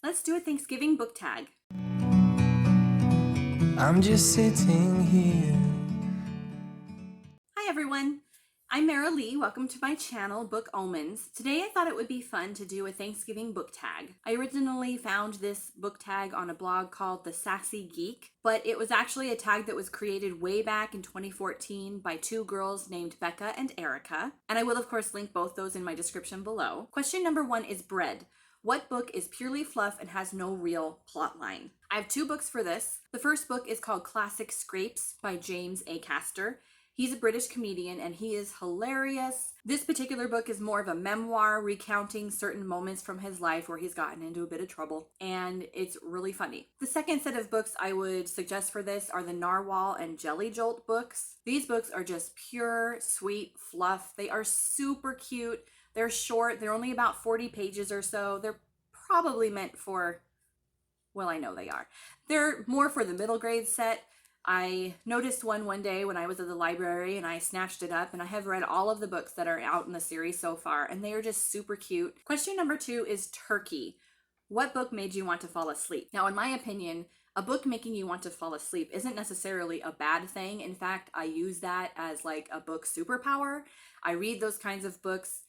Let's do a Thanksgiving book tag. I'm just sitting here. Hi everyone, I'm Mara Lee. Welcome to my channel, Book Omens. Today I thought it would be fun to do a Thanksgiving book tag. I originally found this book tag on a blog called The Sassy Geek, but it was actually a tag that was created way back in 2014 by two girls named Becca and Erica, and I will of course link both those in my description below. Question number 1 is bread. What book is purely fluff and has no real plot line? I have two books for this. The first book is called Classic Scrapes by James Acaster. He's a British comedian and he is hilarious. This particular book is more of a memoir recounting certain moments from his life where he's gotten into a bit of trouble, and it's really funny. The second set of books I would suggest for this are the Narwhal and Jelly Jolt books. These books are just pure, sweet fluff. They are super cute. They're short. They're only about 40 pages or so. They're probably meant for, well, I know they are. They're more for the middle grade set. I noticed one day when I was at the library and I snatched it up, and I have read all of the books that are out in the series so far, and they are just super cute. Question number 2 is turkey. What book made you want to fall asleep? Now, in my opinion, a book making you want to fall asleep isn't necessarily a bad thing. In fact, I use that as like a book superpower. I read those kinds of books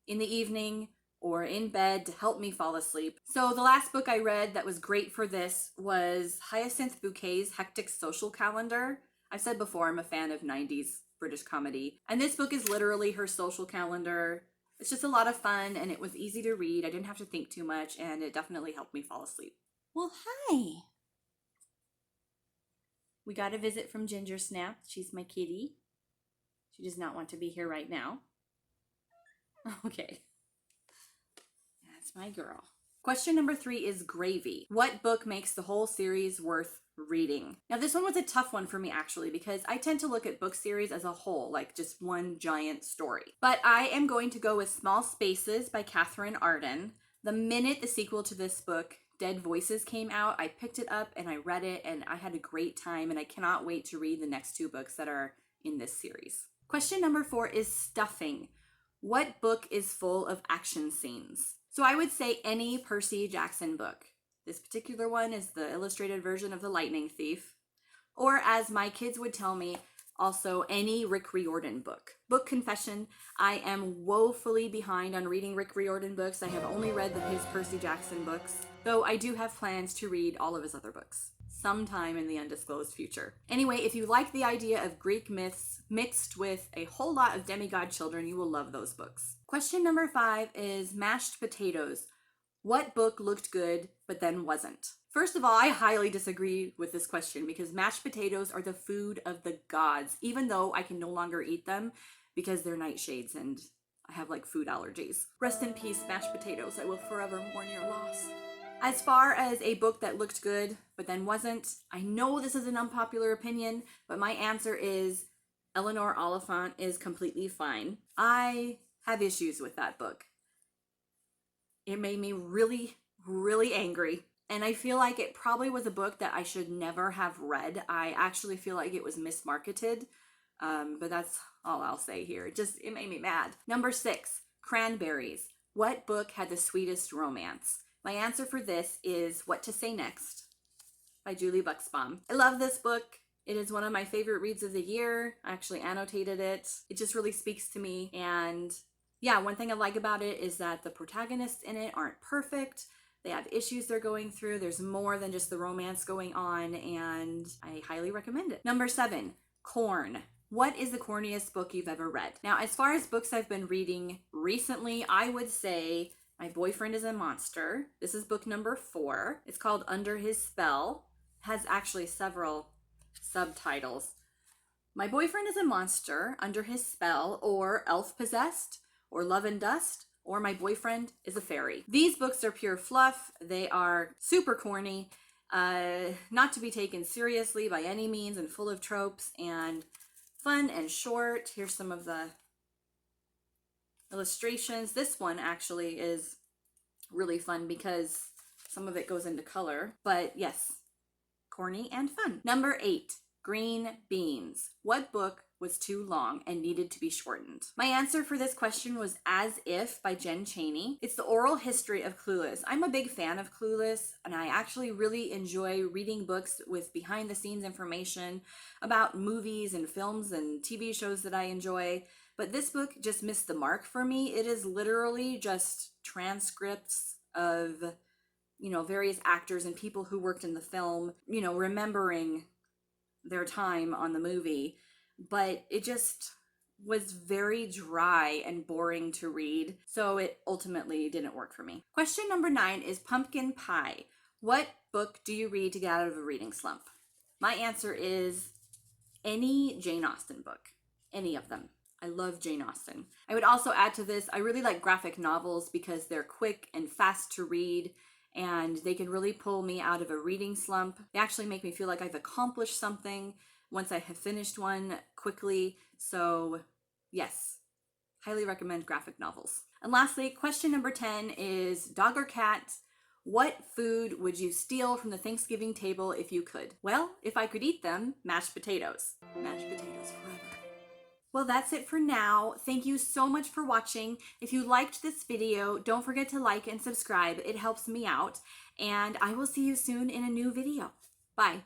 in the evening or in bed to help me fall asleep. So the last book I read that was great for this was Hyacinth Bouquet's Hectic Social Calendar. I've said before I'm a fan of 90s British comedy, and this book is literally her social calendar. It's just a lot of fun and it was easy to read. I didn't have to think too much, and it definitely helped me fall asleep. Well, hi. We got a visit from Ginger Snap. She's my kitty. She does not want to be here right now. Okay. That's my girl. Question number 3 is gravy. What book makes the whole series worth reading? Now, this one was a tough one for me actually, because I tend to look at book series as a whole, like just one giant story. But I am going to go with Small Spaces by Catherine Arden. The minute the sequel to this book, Dead Voices, came out, I picked it up and I read it, and I had a great time, and I cannot wait to read the next 2 books that are in this series. Question number 4 is stuffing. What book is full of action scenes? So I would say any Percy Jackson book. This particular one is the illustrated version of The Lightning Thief. Or as my kids would tell me, also any Rick Riordan book. Book confession, I am woefully behind on reading Rick Riordan books. I have only read his Percy Jackson books, though I do have plans to read all of his other books sometime in the undisclosed future. Anyway, if you like the idea of Greek myths mixed with a whole lot of demigod children, you will love those books. Question number 5 is mashed potatoes. What book looked good but then wasn't? First of all, I highly disagree with this question because mashed potatoes are the food of the gods, even though I can no longer eat them because they're nightshades and I have like food allergies. Rest in peace, mashed potatoes. I will forever mourn your loss. As far as a book that looked good but then wasn't, I know this is an unpopular opinion, but my answer is Eleanor Oliphant is Completely Fine. I have issues with that book. It made me really, really angry. And I feel like it probably was a book that I should never have read. I actually feel like it was mismarketed, but that's all I'll say here. It made me mad. Number 6, Cranberries. What book had the sweetest romance? My answer for this is What to Say Next by Julie Buxbaum. I love this book. It is one of my favorite reads of the year. I actually annotated it. It just really speaks to me. And yeah, one thing I like about it is that the protagonists in it aren't perfect. They have issues they're going through. There's more than just the romance going on, and I highly recommend it. Number 7, Corn. What is the corniest book you've ever read? Now, as far as books I've been reading recently, I would say My Boyfriend is a Monster. This is book number 4. It's called Under His Spell. It has actually several subtitles. My Boyfriend is a Monster, Under His Spell, or Elf Possessed, or Love and Dust, or My Boyfriend is a Fairy. These books are pure fluff. They are super corny, not to be taken seriously by any means, and full of tropes, and fun and short. Here's some of the illustrations. This one actually is really fun because some of it goes into color, but yes, corny and fun. Number 8, Green Beans. What book was too long and needed to be shortened? My answer for this question was As If by Jen Chaney. It's the oral history of Clueless. I'm a big fan of Clueless, and I actually really enjoy reading books with behind the scenes information about movies and films and TV shows that I enjoy. But this book just missed the mark for me. It is literally just transcripts of, various actors and people who worked in the film, remembering their time on the movie. But it just was very dry and boring to read, so it ultimately didn't work for me. Question number 9 is pumpkin pie. What book do you read to get out of a reading slump? My answer is any Jane Austen book. Any of them. I love Jane Austen. I would also add to this, I really like graphic novels because they're quick and fast to read, and they can really pull me out of a reading slump. They actually make me feel like I've accomplished something once I have finished one quickly. So yes, highly recommend graphic novels. And lastly, question number 10 is dog or cat? What food would you steal from the Thanksgiving table if you could? Well, if I could eat them, mashed potatoes. Mashed potatoes forever. Well, that's it for now. Thank you so much for watching. If you liked this video, don't forget to like and subscribe. It helps me out. And I will see you soon in a new video. Bye.